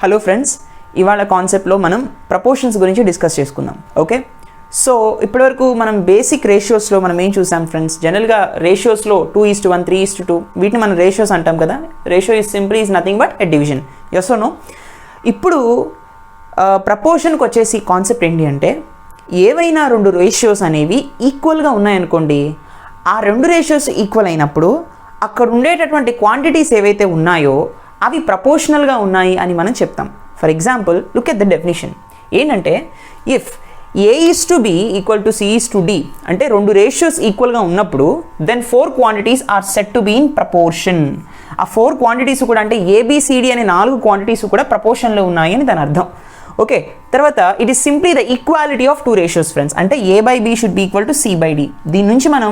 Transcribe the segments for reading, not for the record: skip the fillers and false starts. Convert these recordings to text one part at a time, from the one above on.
Hello friends, ఇవాళ కాన్సెప్ట్లో మనం ప్రపోర్షన్స్ గురించి డిస్కస్ చేసుకుందాం. ఓకే, సో ఇప్పటివరకు మనం బేసిక్ రేషియోస్లో మనం ఏం చూసాం ఫ్రెండ్స్? జనరల్గా రేషియోస్లో 2:1, 3:2 వీటిని మనం రేషియోస్ అంటాం కదా. Ratio is nothing but a division. Yes or no? ఇప్పుడు ప్రపోర్షన్కి వచ్చేసి కాన్సెప్ట్ ఏంటి అంటే, ఏవైనా రెండు రేషియోస్ అనేవి ఈక్వల్గా ఉన్నాయనుకోండి, ఆ రెండు రేషియోస్ ఈక్వల్ అయినప్పుడు అక్కడ ఉండేటటువంటి క్వాంటిటీస్ ఏవైతే ఉన్నాయో అవి ప్రపోర్షనల్గా ఉన్నాయి అని మనం చెప్తాం. For example, look at the definition. ఏంటంటే, ఇఫ్ A:B = C:D అంటే రెండు రేషియోస్ ఈక్వల్గా ఉన్నప్పుడు then 4 quantities are set to be in proportion. ఆ 4 క్వాంటిటీస్ కూడా అంటే ABCD అనే 4 క్వాంటిటీస్ కూడా ప్రపోర్షన్లో ఉన్నాయి అని దాని అర్థం. ఓకే, తర్వాత it is simply the equality of 2 ratios friends. అంటే A/B should be equal to C/D. దీని నుంచి మనం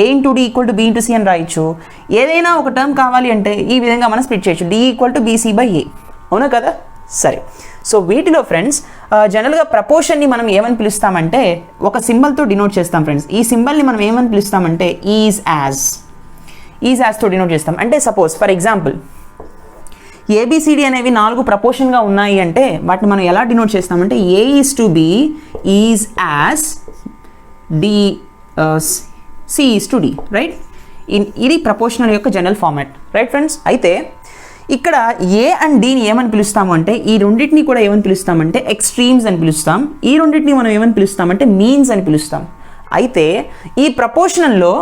A/D = B/C అని రాయొచ్చు. ఏదైనా ఒక టర్మ్ కావాలి అంటే ఈ విధంగా మనం స్ప్లిట్ చేయొచ్చు, D = BC/A. అవునా కదా? సరే, సో వీటిలో ఫ్రెండ్స్ జనరల్గా ప్రపోర్షన్ని మనం ఏమని పిలుస్తామంటే ఒక సింబల్తో డినోట్ చేస్తాం ఫ్రెండ్స్. ఈ సింబల్ని మనం ఏమని పిలుస్తామంటే ఈజ్ యాజ్తో డినోట్ చేస్తాం. అంటే సపోజ్ ఫర్ ఎగ్జాంపుల్ ABCD అనేవి 4 ప్రపోర్షన్గా ఉన్నాయి అంటే వాటిని మనం ఎలా డినోట్ చేస్తామంటే A:B is as C:D, right? ఇది ప్రపోర్షనల్ యొక్క జనరల్ ఫార్మాట్, రైట్ ఫ్రెండ్స్? అయితే ఇక్కడ A అండ్ Dని ఏమని పిలుస్తాము అంటే, ఈ రెండింటిని కూడా ఏమని పిలుస్తామంటే ఎక్స్ట్రీమ్స్ అని పిలుస్తాం. ఈ రెండింటిని మనం ఏమని పిలుస్తామంటే మీన్స్ అని పిలుస్తాం. అయితే ఈ ప్రపోర్షనల్లో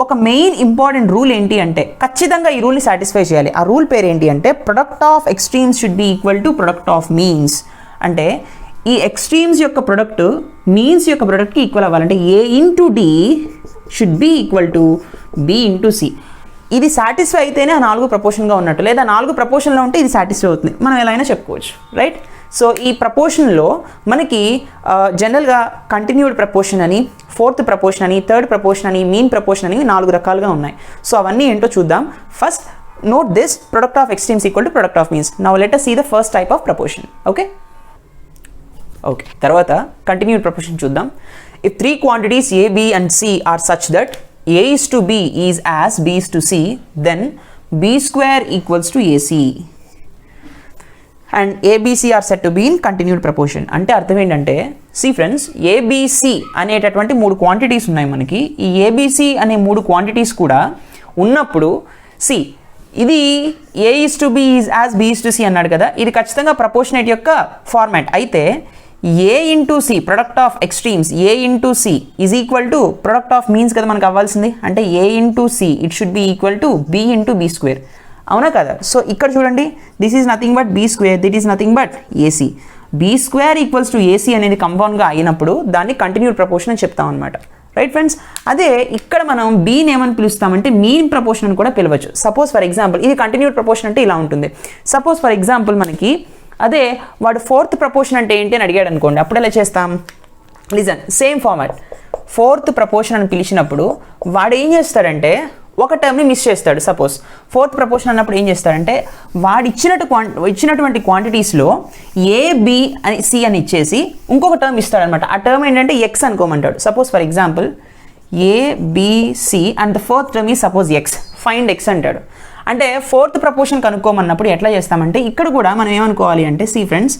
ఒక మెయిన్ ఇంపార్టెంట్ రూల్ ఏంటి అంటే, ఖచ్చితంగా ఈ రూల్ని సాటిస్ఫై చేయాలి. ఆ రూల్ పేరు ఏంటి అంటే, product of extremes should be equal to product of means. అంటే ఈ ఎక్స్ట్రీమ్స్ యొక్క ప్రొడక్ట్ మీన్స్ యొక్క ప్రొడక్ట్కి ఈక్వల్ అవ్వాలంటే A/D should be equal to B/C. ఇది సాటిస్ఫై అయితేనే ఆ 4 ప్రపోర్షన్గా ఉన్నట్టు, లేదా 4 ప్రపోర్షన్లో ఉంటే ఇది సాటిస్ఫై అవుతుంది, మనం ఎలా అయినా చెప్పుకోవచ్చు, రైట్? సో ఈ ప్రపోర్షన్లో మనకి జనరల్గా కంటిన్యూడ్ ప్రపోర్షన్ అని, ఫోర్త్ ప్రపోర్షన్ అని, థర్డ్ ప్రపోర్షన్ అని, మీన్ ప్రపోర్షన్ అని 4 రకాలుగా ఉన్నాయి. సో అవన్నీ ఏంటో చూద్దాం. First note this, product of extremes equal to product of means. Now let us see the first type of proportion. Okay, తర్వాత కంటిన్యూడ్ ప్రపోర్షన్ చూద్దాం. If 3 quantities A, B and C are such that A:B is as B:C, then B² = AC and ABC are said to be in continued proportion. అంటే అర్థం ఏంటంటే, see friends, ABC అనేటటువంటి 3 quantities ఉన్నాయి మనకి. ఈ ABC అనే 3 quantities కూడా ఉన్నప్పుడు సి ఇది A:B is as B:C అన్నాడు కదా, ఇది ఖచ్చితంగా ప్రపోర్షనేట్ యొక్క ఫార్మాట్. అయితే A/C product of extremes A/C is equal to product of means కదా మనకు అవ్వాల్సింది. అంటే A/C it should be equal to B/B². అవునా కదా? సో ఇక్కడ చూడండి, this is nothing but B², that is nothing but AC. B² = AC అనేది కంపౌండ్గా అయినప్పుడు దాన్ని కంటిన్యూడ్ ప్రపోర్షన్ అని చెప్తాం అనమాట, రైట్ ఫ్రెండ్స్? అదే ఇక్కడ మనం Bని ఏమని పిలుస్తామంటే మీన్ ప్రపోర్షన్ అని కూడా పిలవచ్చు. సపోజ్ ఫర్ ఎగ్జాంపుల్ ఇది కంటిన్యూడ్ ప్రపోర్షన్ అంటే ఇలా ఉంటుంది. సపోజ్ ఫర్ ఎగ్జాంపుల్ మనకి అదే వాడు 4th ప్రపోర్షన్ అంటే ఏంటి అని అడిగాడు అనుకోండి, అప్పుడు ఎలా చేస్తాం? Listen, same format. 4th proportion అని పిలిచినప్పుడు వాడు ఏం చేస్తాడంటే ఒక టర్మ్ని మిస్ చేస్తాడు. సపోజ్ 4th ప్రపోర్షన్ అన్నప్పుడు ఏం చేస్తాడంటే వాడు ఇచ్చినటువంటి క్వాంటిటీస్లో A, B అని C అని ఇచ్చేసి ఇంకొక టర్మ్ ఇస్తాడనమాట. ఆ టర్మ్ ఏంటంటే X అనుకోమంటాడు. Suppose for example ABC and the 4th term ఈ సపోజ్ X, ఫైండ్ X అంటాడు. అంటే 4th ప్రపోర్షన్ కనుక్కోమన్నప్పుడు ఎట్లా చేస్తామంటే ఇక్కడ కూడా మనం ఏమనుకోవాలి అంటే, సి ఫ్రెండ్స్,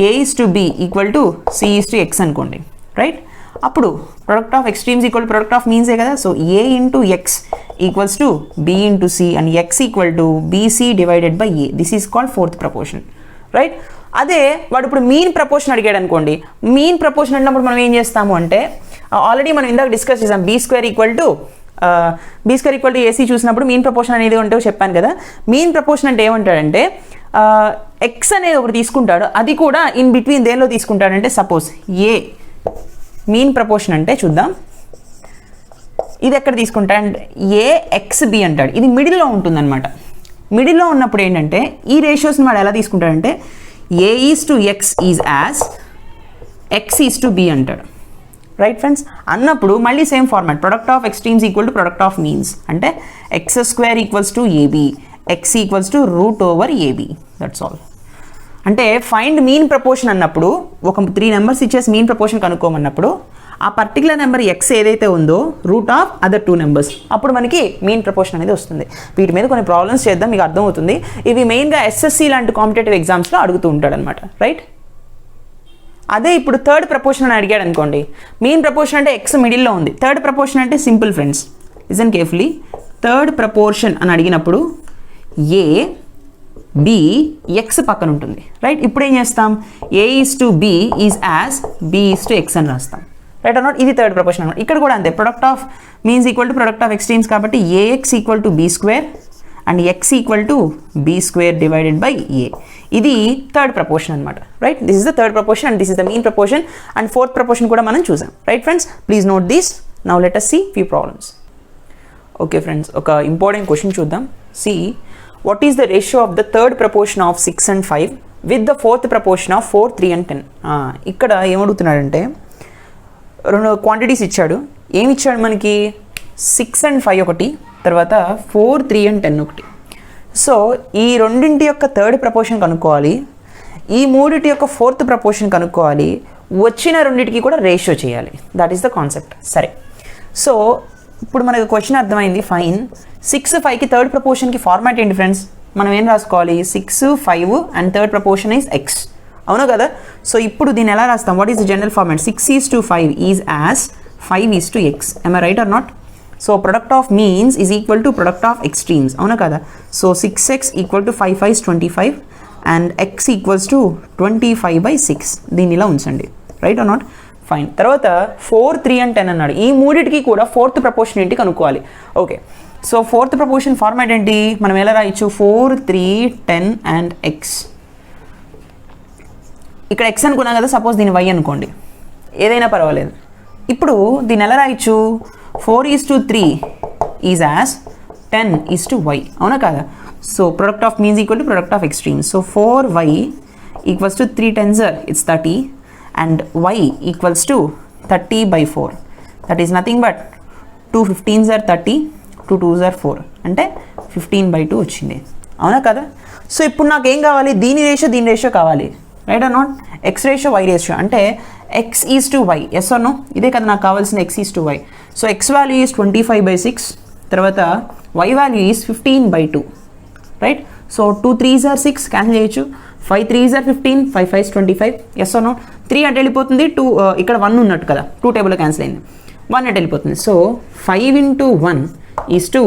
A:B = C:X అనుకోండి, రైట్? అప్పుడు product of extremes equal product of మీన్సే కదా. So A/X = B/C and X = BC/A. This is called 4th proportion, right? అదే వాడు ఇప్పుడు మీన్ ప్రపోర్షన్ అడిగాడు అనుకోండి, మీన్ ప్రపోర్షన్ అన్నప్పుడు మనం ఏం చేస్తాము అంటే, ఆల్రెడీ మనం ఇందాక డిస్కస్ చేసాం, B² = AC చూసినప్పుడు మీన్ ప్రపోర్షన్ అనేది ఉంటే చెప్పాను కదా. మీన్ ప్రపోర్షన్ అంటే ఏమంటాడంటే X అనేది ఒకటి తీసుకుంటాడు, అది కూడా ఇన్ బిట్వీన్ దేనిలో తీసుకుంటాడంటే, సపోజ్ A మీన్ ప్రపోర్షన్ అంటే చూద్దాం, ఇది ఎక్కడ తీసుకుంటాడంటే AXB అంటాడు. ఇది మిడిల్లో ఉంటుందన్నమాట. మిడిల్లో ఉన్నప్పుడు ఏంటంటే ఈ రేషియోస్ని వాడు ఎలా తీసుకుంటాడంటే A:X ఈజ్ యాజ్ X:B అంటాడు, రైట్ ఫ్రెండ్స్? అన్నప్పుడు మళ్ళీ same format, product of extremes equal to product of means. అంటే X² = AB, X = √AB. That's all. అంటే ఫైండ్ మీన్ ప్రపోర్షన్ అన్నప్పుడు ఒక 3 నెంబర్స్ ఇచ్చేసి మీన్ ప్రపోర్షన్ కనుక్కోమన్నప్పుడు ఆ పర్టికులర్ నెంబర్ ఎక్స్ ఏదైతే ఉందో రూట్ ఆఫ్ అదర్ 2 నెంబర్స్, అప్పుడు మనకి మీన్ ప్రపోర్షన్ అనేది వస్తుంది. వీటి మీద కొన్ని ప్రాబ్లమ్స్ చేద్దాం, మీకు అర్థమవుతుంది. ఇవి మెయిన్గా ఎస్ఎస్సి లాంటి కాంపిటేటివ్ ఎగ్జామ్స్లో అడుగుతూ ఉంటాడు అనమాట, రైట్. అదే ఇప్పుడు థర్డ్ ప్రపోర్షన్ అని అడిగాడు అనుకోండి, మీన్ ప్రపోర్షన్ అంటే ఎక్స్ మిడిల్లో ఉంది, థర్డ్ ప్రపోర్షన్ అంటే simple friends, listen carefully. Third proportion అని అడిగినప్పుడు ఏ బి ఎక్స్ పక్కన ఉంటుంది, రైట్. ఇప్పుడు ఏం చేస్తాం, A is to B is as B is to X అని రాస్తాం, రైట్ ఆర్ నాట్. ఇది థర్డ్ ప్రపోర్షన్ అనమాట. ఇక్కడ కూడా అంతే, product of means equal to product of extremes కాబట్టి AX equal to B square and X equal to B square divided by A. ఇది third proportion అనమాట, right. This is the third proportion and this is the mean proportion and fourth proportion కూడా మనం చూసాం, right friends. Please note this. Now let us see few problems. Okay friends, ఒక important question చూద్దాం. See, what is the ratio of the third proportion of 6 and 5 with the fourth proportion of 4, 3 and 10? ఇక్కడ ఏమడుగుతున్నాడంటే రెండు quantities ఇచ్చాడు. ఏమి ఇచ్చాడు మనకి, 6 and 5 ఒకటి, తర్వాత 4, 3 and 10 ఒకటి. సో ఈ రెండింటి యొక్క థర్డ్ ప్రపోర్షన్ కనుక్కోవాలి, ఈ మూడింటి యొక్క ఫోర్త్ ప్రపోర్షన్ కనుక్కోవాలి, వచ్చిన రెండింటికి కూడా రేషియో చేయాలి. That is the concept. సరే, సో ఇప్పుడు మనకు క్వశ్చన్ అర్థమైంది, ఫైన్. 6, 5కి థర్డ్ ప్రపోర్షన్కి ఫార్మాట్ ఏంటి ఫ్రెండ్స్, మనం ఏం రాసుకోవాలి, 6, 5 and third proportion is X, అవునా కదా. సో ఇప్పుడు దీన్ని ఎలా రాస్తాం, what is the general format, 6 is to 5 is as 5 is to X. am I right or not? So product of means is equal to product of extremes, అవునా కదా. So 6x equal to 5 5 25 and X equals to 25/6. దీన్ని ఇలా ఉంచండి, right or not. Fine. తర్వాత 4, 3 and 10 అన్నాడు. ఈ మూడింటికి కూడా ఫోర్త్ ప్రపోర్షన్ ఏంటి కనుక్కోవాలి. Okay, so fourth proportion format ఏంటి, మనం ఎలా రాయొచ్చు, 4, 3, 10 అండ్ ఎక్స్. ఇక్కడ ఎక్స్ అనుకున్నాం కదా, సపోజ్ దీన్ని వై అనుకోండి, ఏదైనా పర్వాలేదు. ఇప్పుడు దీన్ని ఎలా రాయొచ్చు, 4 is to 3 is as 10 is to y, అవునా కదా. So product of means equal to product of extremes. So 4y equals to 3 10s it's 30 and y equals to 30/4. that is nothing but 2 15s are 30, 2 2s are 4 అంటే 15/2 వచ్చింది, అవునా కదా. So ఇప్పుడు నాకు ఏం కావాలి, దీని రేషియో కావాలి, right or not. X ratio Y ratio అంటే X is to Y, yes or no. ఇదే కదా నాకు కావాల్సిన, X is to Y. So X value is 25/6, తర్వాత Y value is 15/2, right. So 2 3s are 6 cancel చేయొచ్చు, 5 3s are 15, 5 5s 25, yes or no. 3 అటు వెళ్ళిపోతుంది, 2 ఇక్కడ 1 ఉన్నట్టు కదా, 2 టేబుల్లో క్యాన్సిల్ అయింది, 1 అటు వెళ్ళిపోతుంది. So 5 into 1 is to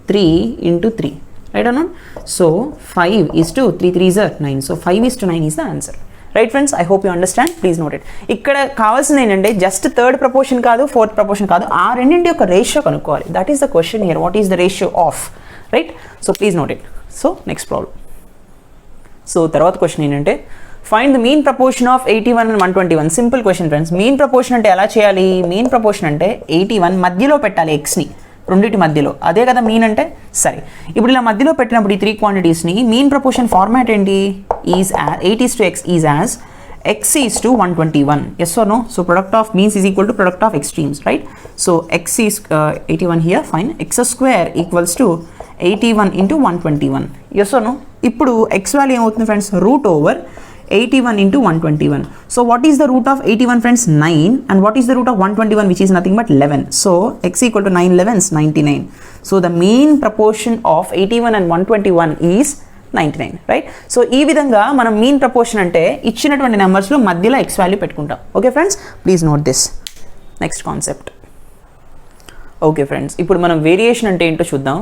3 into 3, right or not. So 5 is to 3 3s are 9, so 5 is to 9 is the answer, right friends. I hope you understand. Please note it. ఇక్కడ కావాల్సింది ఏంటంటే జస్ట్ థర్డ్ ప్రపోర్షన్ కాదు, fourth proportion కాదు, ఆ రెండింటి యొక్క ratio కనుక్కోవాలి. That is the question here, what is the ratio of, right. So please note it. So next problem. So తర్వాత క్వశ్చన్ ఏంటంటే find the mean proportion of 81 and 121. Simple question friends. Mean proportion అంటే ఎలా చేయాలి, mean proportion అంటే 81 మధ్యలో పెట్టాలి, ఎక్స్ని రెండింటి మధ్యలో, అదే కదా మీన్ అంటే. సరే, ఇప్పుడు ఇలా మధ్యలో పెట్టినప్పుడు ఈ 3 క్వాంటిటీస్ని మీన్ ప్రపోర్షన్ ఫార్మాట్ ఏంటి, is 8 is to x is as x is to 121, yes or no. So product of means is equal to product of extremes, right. So x is 81 here, fine. X square equals to 81 into 121, yes or no. ఇప్పుడు x value ఏమవుతుంది friends, root over 81 into 121. So what is the root of 81 friends, 9, and what is the root of 121, which is nothing but 11. So x equal to 9 11s 99. So the mean proportion of 81 and 121 is 99, right. So ఈ విధంగా మనం mean proportion అంటే ఇచ్చినటువంటి నెంబర్స్లో మధ్యలో X value పెట్టుకుంటాం. Okay friends, please note this. Next concept. Okay friends, ఇప్పుడు మనం variation అంటే ఏంటో చూద్దాం.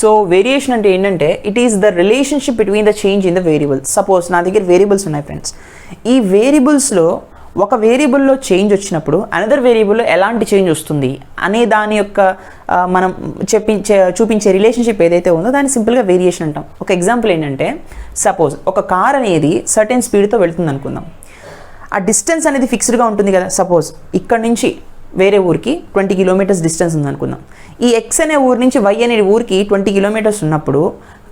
సో వేరియేషన్ అంటే ఏంటంటే it is the relationship between the change in the variables. Suppose నా దగ్గర వేరియబుల్స్ ఉన్నాయి ఫ్రెండ్స్. ఈ వేరియబుల్స్లో ఒక వేరియబుల్లో చేంజ్ వచ్చినప్పుడు అనదర్ వేరియబుల్లో ఎలాంటి చేంజ్ వస్తుంది అనే దాని యొక్క మనం చూపించే రిలేషన్షిప్ ఏదైతే ఉందో దాన్ని సింపుల్గా వేరియేషన్ అంటాం. ఒక ఎగ్జాంపుల్ ఏంటంటే సపోజ్ ఒక కార్ అనేది సర్టెన్ స్పీడ్తో వెళ్తుంది అనుకుందాం. ఆ డిస్టెన్స్ అనేది ఫిక్స్డ్గా ఉంటుంది కదా. సపోజ్ ఇక్కడ నుంచి వేరే ఊరికి 20 kilometers డిస్టెన్స్ ఉంది అనుకుందాం. ఈ ఎక్స్ అనే ఊరు నుంచి వై అనే ఊరికి 20 kilometers ఉన్నప్పుడు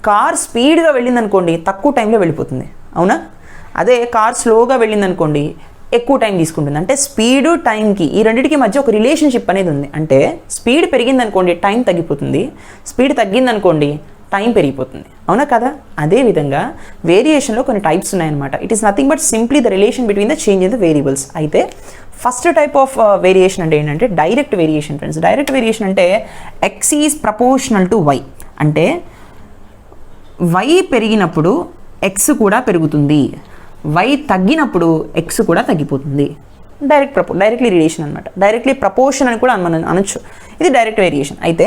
కార్ స్పీడ్గా వెళ్ళింది అనుకోండి, తక్కువ టైంలో వెళ్ళిపోతుంది, అవునా. అదే కార్ స్లోగా వెళ్ళింది అనుకోండి, ఎక్కువ టైం తీసుకుంటుంది. అంటే స్పీడు టైంకి ఈ రెండింటికి మధ్య ఒక రిలేషన్షిప్ అనేది ఉంది. అంటే స్పీడ్ పెరిగింది అనుకోండి, టైం తగ్గిపోతుంది. స్పీడ్ తగ్గింది అనుకోండి, టైం పెరిగిపోతుంది, అవునా కదా? అదేవిధంగా వేరియేషన్లో కొన్ని టైప్స్ ఉన్నాయన్నమాట. It is nothing but simply the relation between the change in the variables. అయితే ఫస్ట్ టైప్ ఆఫ్ వేరియేషన్ అంటే ఏంటంటే direct variation friends. Direct variation అంటే X is proportional to Y, అంటే వై పెరిగినప్పుడు ఎక్స్ కూడా పెరుగుతుంది, వై తగ్గినప్పుడు ఎక్స్ కూడా తగ్గిపోతుంది. డైరెక్ట్లీ రిలేషన్ అనమాట. డైరెక్ట్లీ ప్రపోర్షన్ అని కూడా మనం అనొచ్చు. ఇది డైరెక్ట్ వేరియేషన్. అయితే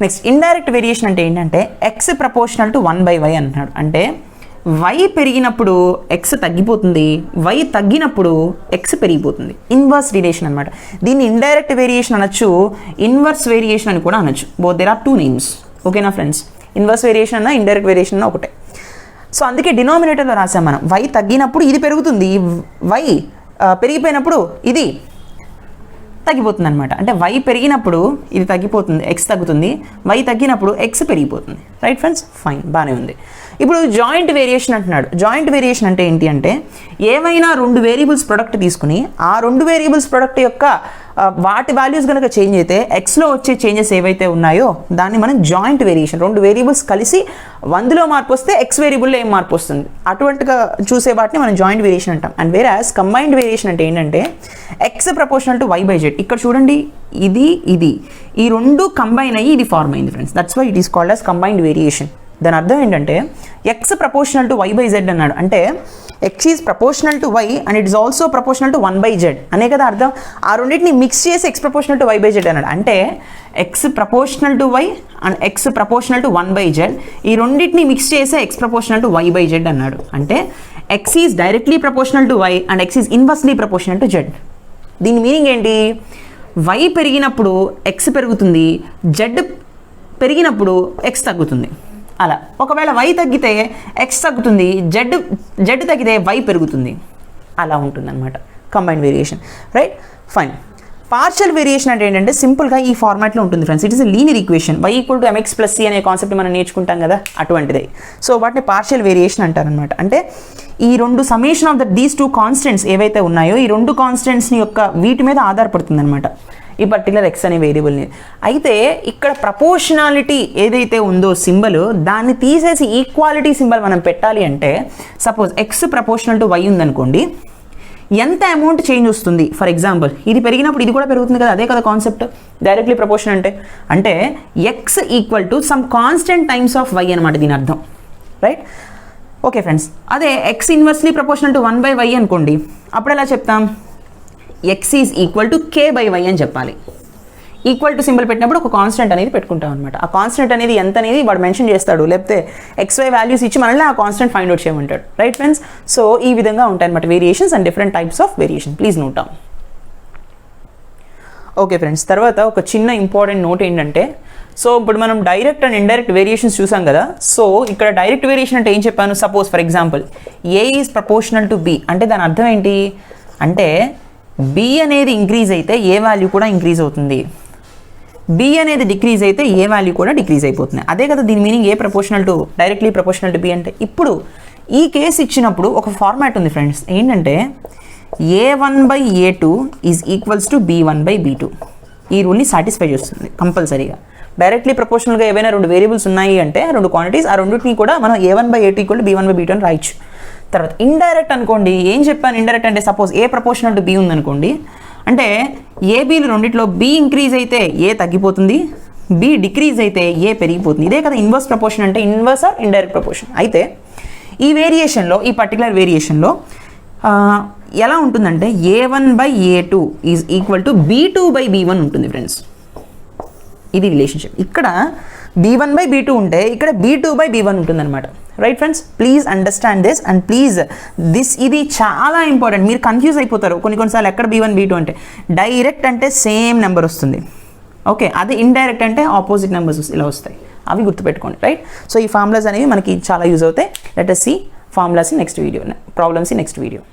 నెక్స్ట్ ఇండైరెక్ట్ వేరియేషన్ అంటే ఏంటంటే ఎక్స్ ప్రపోర్షనల్ టు 1/y అంటున్నాడు. అంటే వై పెరిగినప్పుడు ఎక్స్ తగ్గిపోతుంది, వై తగ్గినప్పుడు ఎక్స్ పెరిగిపోతుంది. ఇన్వర్స్ రిలేషన్ అనమాట. దీన్ని ఇండైరెక్ట్ వేరియేషన్ అనొచ్చు, ఇన్వర్స్ వేరియేషన్ అని కూడా అనొచ్చు. Both there are 2 names. ఓకేనా ఫ్రెండ్స్? ఇన్వర్స్ వేరియేషన్ అన్న ఇండైరెక్ట్ వేరియేషన్ అన్న ఒకటే. సో అందుకే డినామినేటర్లో రాసాం మనం, వై తగ్గినప్పుడు ఇది పెరుగుతుంది, వై పెరిగిపోయినప్పుడు ఇది తగ్గిపోతుంది అనమాట. అంటే వై పెరిగినప్పుడు ఇది తగ్గిపోతుంది, ఎక్స్ తగ్గుతుంది, వై తగ్గినప్పుడు ఎక్స్ పెరిగిపోతుంది. Right friends? ఫైన్, బాగానే ఉంది. ఇప్పుడు జాయింట్ వేరియేషన్ అంటున్నాడు. జాయింట్ వేరియేషన్ అంటే ఏంటి అంటే ఏవైనా 2 వేరియబుల్స్ ప్రొడక్ట్ తీసుకుని ఆ 2 వేరియబుల్స్ ప్రొడక్ట్ యొక్క వాటి వాల్యూస్ కనుక చేంజ్ అయితే ఎక్స్లో వచ్చే చేంజెస్ ఏవైతే ఉన్నాయో దాన్ని మనం జాయింట్ వేరియేషన్. 2 వేరియబుల్స్ కలిసి 1లో మార్పు వస్తే ఎక్స్ వేరియబుల్లో ఏం మార్పు వస్తుంది అటువంటిగా చూసే వాటిని మనం జాయింట్ వేరియేషన్ అంటాం. అండ్ వేరాస్ కంబైన్డ్ వేరియేషన్ అంటే ఏంటంటే ఎక్స్ ప్రపోర్షనల్ టు y/z. ఇక్కడ చూడండి, ఇది ఈ 2 కంబైన్ అయ్యి ఇది ఫార్మ్ అయింది friends. That's why it is called as combined variation. దాని అర్థం ఏంటంటే ఎక్స్ ప్రపోర్షనల్ టు y/z అన్నాడు. అంటే X is proportional to y and it is also proportional to 1/z అనే కదా అర్థం. ఆ రెండింటిని మిక్స్ చేసి ఎక్స్ ప్రపోర్షనల్ టు y/z అన్నాడు. అంటే x proportional to y and x proportional to 1/z, ఈ రెండింటిని మిక్స్ చేసే ఎక్స్ ప్రపోర్షనల్ టు y/z అన్నాడు. అంటే X is directly proportional to y and x is inversely proportional to z. దీని meaning ఏంటి? Y పెరిగినప్పుడు ఎక్స్ పెరుగుతుంది, జెడ్ పెరిగినప్పుడు ఎక్స్ తగ్గుతుంది. అలా ఒకవేళ వై తగ్గితే ఎక్స్ తగ్గుతుంది, జెడ్ తగ్గితే వై పెరుగుతుంది. అలా ఉంటుందన్నమాట combined variation. Right? Fine. Partial variation అంటే ఏంటంటే సింపుల్గా ఈ ఫార్మాట్లో ఉంటుంది friends. It is a linear equation. y = mx + c అనే కాన్సెప్ట్ మనం నేర్చుకుంటాం కదా, అటువంటిదే. సో వాటిని పార్షియల్ వేరియేషన్ అంటారనమాట. అంటే ఈ 2 సమ్మేషన్ ఆఫ్ దీస్ 2 కాన్స్టెంట్స్ ఏవైతే ఉన్నాయో ఈ 2 కాన్స్టెంట్స్ని యొక్క వీటి మీద ఆధారపడుతుంది అనమాట ఈ పర్టికులర్ ఎక్స్ అనే వేరియబుల్ని. అయితే ఇక్కడ ప్రపోర్షనాలిటీ ఏదైతే ఉందో సింబల్, దాన్ని తీసేసి ఈక్వాలిటీ సింబల్ మనం పెట్టాలి అంటే suppose x proportional to y ఉందనుకోండి, ఎంత అమౌంట్ చేంజ్ వస్తుంది? ఫర్ ఎగ్జాంపుల్ ఇది పెరిగినప్పుడు ఇది కూడా పెరుగుతుంది కదా, అదే కదా కాన్సెప్ట్ డైరెక్ట్లీ ప్రపోర్షన్ అంటే x equal to some constant times of y అనమాట దీని అర్థం. రైట్? Okay friends. అదే x inversely proportional to 1/y అనుకోండి, అప్పుడు ఎలా చెప్తాం? X is equal to k/y అని చెప్పాలి. ఈక్వల్ టు సింబల్ పెట్టినప్పుడు ఒక కాన్స్టెంట్ అనేది పెట్టుకుంటాం అనమాట. ఆ కాన్స్టెంట్ అనేది ఎంత అనేది వాడు మెన్షన్ చేస్తాడు, లేకపోతే XY వాల్యూస్ ఇచ్చి మనల్ని ఆ కాన్స్టెంట్ ఫైండ్ అవుట్ చేయమంటాడు. Right friends? సో ఈ విధంగా ఉంటాయి అనమాట variations and different types of variation. Please note down. Okay friends, తర్వాత ఒక చిన్న ఇంపార్టెంట్ నోట్ ఏంటంటే, సో ఇప్పుడు మనం డైరెక్ట్ అండ్ ఇండైరెక్ట్ వేరియేషన్స్ చూసాం కదా. సో ఇక్కడ డైరెక్ట్ వేరియేషన్ అంటే ఏం చెప్పాను? Suppose for example A is proportional to B అంటే దాని అర్థం ఏంటి అంటే B అనేది ఇంక్రీజ్ అయితే ఏ వాల్యూ కూడా ఇంక్రీజ్ అవుతుంది, B అనేది డిక్రీజ్ అయితే ఏ వాల్యూ కూడా డిక్రీజ్ అయిపోతుంది. అదే కదా దీని meaning A proportional to directly proportional to B అంటే. ఇప్పుడు ఈ కేసు ఇచ్చినప్పుడు ఒక ఫార్మాట్ ఉంది ఫ్రెండ్స్, ఏంటంటే A1/A2 is equals to B1/B2. ఈ రూల్ని సాటిస్ఫై చేస్తుంది కంపల్సరీగా. డైరెక్ట్లీ ప్రపోర్షనల్గా ఏవైనా 2 వేరియబుల్స్ ఉన్నాయి అంటే 2 క్వాంటిటీస్, ఆ రెండింటిని కూడా మనం A1/A2 = B1/B2 అని రాయొచ్చు. తర్వాత ఇండైరెక్ట్ అనుకోండి, ఏం చెప్పాను ఇండైరెక్ట్ అంటే suppose A proportional to B ఉందనుకోండి, అంటే ఏబీలు రెండిట్లో B ఇంక్రీజ్ అయితే ఏ తగ్గిపోతుంది, B డిక్రీజ్ అయితే ఏ పెరిగిపోతుంది. ఇదే కదా ఇన్వర్స్ ప్రపోర్షన్ అంటే, ఇన్వర్స్ ఆర్ ఇండైరెక్ట్ ప్రపోర్షన్. అయితే ఈ వేరియేషన్లో, ఈ పర్టికులర్ వేరియేషన్లో ఎలా ఉంటుందంటే A1/A2 is equal to B2/B1 ఉంటుంది ఫ్రెండ్స్. ఇది రిలేషన్షిప్. ఇక్కడ B1/B2 ఉంటే ఇక్కడ B2/B1 ఉంటుందన్నమాట. Right friends? Please understand this and please ఇది చాలా ఇంపార్టెంట్. మీరు కన్ఫ్యూజ్ అయిపోతారు కొన్నిసార్లు ఎక్కడ B1 B2 అంటే. డైరెక్ట్ అంటే సేమ్ నెంబర్ వస్తుంది, ఓకే. అదే ఇండైరెక్ట్ అంటే ఆపోజిట్ నెంబర్స్ ఇలా వస్తాయి. అవి గుర్తుపెట్టుకోండి. రైట్? సో ఈ ఫార్ములాస్ అనేవి మనకి చాలా యూజ్ అవుతాయి. Let us see formulas in next video, problems in next video.